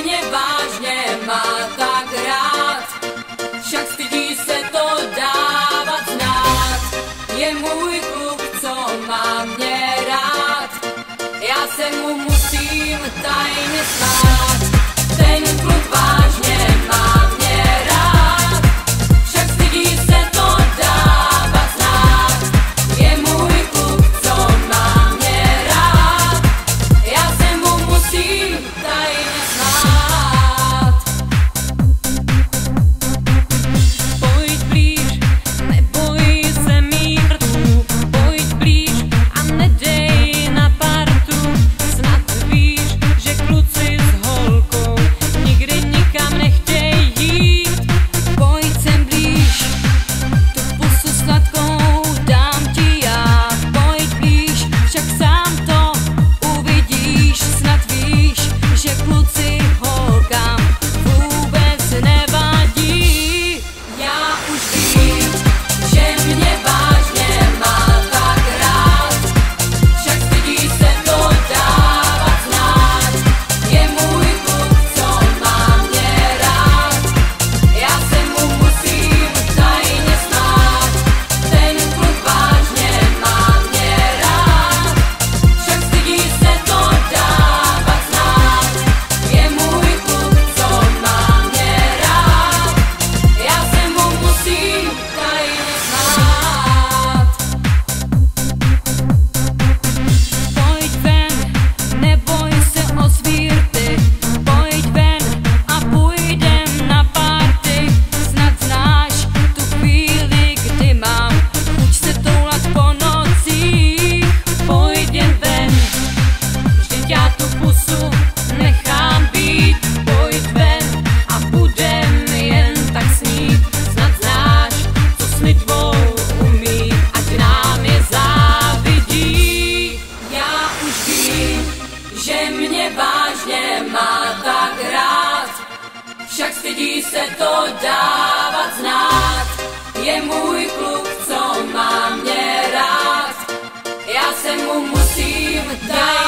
mě vážně má tak rád, však stydí se to dávat znát. Je můj kluk, co má mě rád, já se mu musím tajně smát. Ten kluk vážně má mě rád, však stydí se to dávat znát. Je můj kluk, co má mě rád, já se mu musím tajně smát. Pojď blíž, neboj se mých rtů, pojď blíž a nedej na partu. Snad víš, že kluci s holkou nikdy nikam nechtějí jít. Pojď sem blíž, tu pusu sladkou dám ti já. Pojď blíž, však sám to uvidíš. Snad víš, že kluci holkám vůbec nevadí. Já už vím, že mě vážně má tak rád, však stydí se to dávat znát. Je můj kluk, co má mě rád, já se mu musím tajně smát. Ten kluk vážně má mě rád, však stydí se to dávat znát. Je můj kluk, co má mě rád, já se mu musím tajně smát. Pojď ven, neboj se o svý rty, pojď ven a půjdem na party. Snad znáš tu chvíli, kdy mám chuť se toulat po nocích. Pojď jen ven, vždyť já tu pusu nechám být. Pojď ven a budem jen tak snít. Snad znáš, co sny tvou umí, ať nám je závidí. Já už vím, že mě vážně má tak rád, však stydí se to dávat znát. Je můj kluk, co má mě rád, já se mu musím dát.